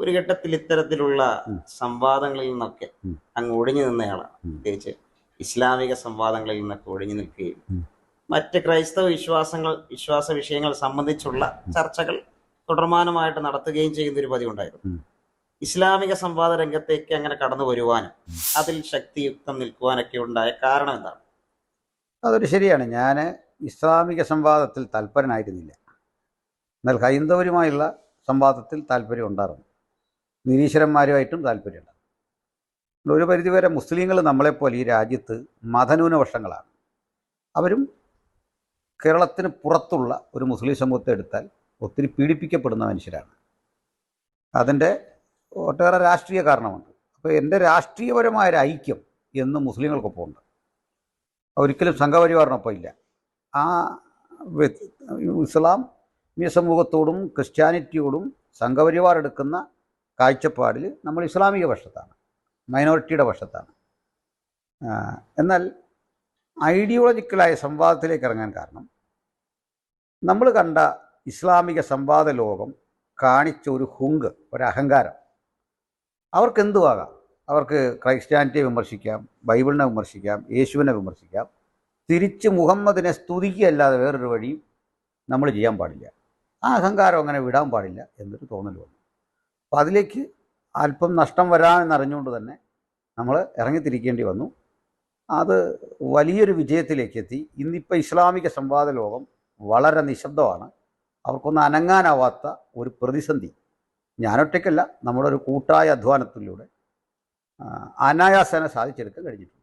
ഒരു ഘട്ടത്തിൽ ഇത്തരത്തിലുള്ള സംവാദങ്ങളിൽ നിന്നൊക്കെ അങ്ങ് ഒഴിഞ്ഞു നിന്നയാളാണ്. പ്രത്യേകിച്ച് ഇസ്ലാമിക സംവാദങ്ങളിൽ നിന്നൊക്കെ ഒഴിഞ്ഞു നിൽക്കുകയും മറ്റ് ക്രൈസ്തവ വിശ്വാസ വിഷയങ്ങൾ സംബന്ധിച്ചുള്ള ചർച്ചകൾ തുടർമാനമായിട്ട് നടത്തുകയും ചെയ്യുന്ന ഒരു പതിവുണ്ടായിരുന്നു. ഇസ്ലാമിക സംവാദ രംഗത്തേക്ക് അങ്ങനെ കടന്നു വരുവാനും അതിൽ ശക്തിയുക്തം നിൽക്കുവാനൊക്കെ ഉണ്ടായ കാരണം എന്താണ്? അതൊരു ശരിയാണ്. ഞാൻ ഇസ്ലാമിക സംവാദത്തിൽ താല്പര്യനായിരുന്നില്ല. എന്നാൽ ഹൈന്ദവരുമായുള്ള സംവാദത്തിൽ താല്പര്യം ഉണ്ടായിരുന്നു. നിരീശ്വരന്മാരുമായിട്ടും താല്പര്യമുണ്ട്. ഒരു പരിധിവരെ മുസ്ലിങ്ങൾ നമ്മളെപ്പോലെ ഈ രാജ്യത്ത് മതന്യൂനപക്ഷങ്ങളാണ്. അവരും കേരളത്തിന് പുറത്തുള്ള ഒരു മുസ്ലിം സമൂഹത്തെ എടുത്താൽ ഒത്തിരി പീഡിപ്പിക്കപ്പെടുന്ന മനുഷ്യരാണ്. അതിൻ്റെ ഒട്ടേറെ രാഷ്ട്രീയ കാരണമുണ്ട്. അപ്പോൾ എൻ്റെ രാഷ്ട്രീയപരമായൊരു ഐക്യം എന്നും മുസ്ലിങ്ങൾക്കൊപ്പം ഉണ്ട്. ഒരിക്കലും സംഘപരിവാറിനൊപ്പം ഇല്ല. ആ ഇസ്ലാമിക സമൂഹത്തോടും ക്രിസ്ത്യാനിറ്റിയോടും സംഘപരിവാർ എടുക്കുന്ന കാഴ്ചപ്പാടിൽ നമ്മൾ ഇസ്ലാമിക പക്ഷത്താണ്, മൈനോറിറ്റിയുടെ പക്ഷത്താണ്. എന്നാൽ ഐഡിയോളജിക്കലായ സംവാദത്തിലേക്ക് ഇറങ്ങാൻ കാരണം നമ്മൾ കണ്ട ഇസ്ലാമിക സംവാദ ലോകം കാണിച്ച ഒരു ഹുങ്ക്, ഒരു അഹങ്കാരം. അവർക്കെന്തുവാകാം. അവർക്ക് ക്രൈസ്ത്യാനിറ്റിയെ വിമർശിക്കാം, ബൈബിളിനെ വിമർശിക്കാം, യേശുവിനെ വിമർശിക്കാം. തിരിച്ച് മുഹമ്മദിനെ സ്തുതിക്കുകയല്ലാതെ വേറൊരു വഴിയും നമ്മൾ ചെയ്യാൻ പാടില്ല. ആ അഹങ്കാരം അങ്ങനെ വിടാൻ പാടില്ല എന്നൊരു തോന്നൽ വന്നു. അപ്പോൾ അതിലേക്ക് അല്പം നഷ്ടം വരാമെന്നറിഞ്ഞുകൊണ്ട് തന്നെ നമ്മൾ ഇറങ്ങിത്തിരിക്കേണ്ടി വന്നു. അത് വലിയൊരു വിജയത്തിലേക്ക് എത്തി. ഇന്നിപ്പോൾ ഇസ്ലാമിക സംവാദ ലോകം വളരെ നിശബ്ദമാണ്. അവർക്കൊന്നും അനങ്ങാനാവാത്ത ഒരു പ്രതിസന്ധി ഞാനൊറ്റയ്ക്കല്ല, നമ്മുടെ ഒരു കൂട്ടായ അധ്വാനത്തിലൂടെ അനായാസേന സാധിച്ചെടുക്കാൻ കഴിഞ്ഞിട്ടുണ്ട്.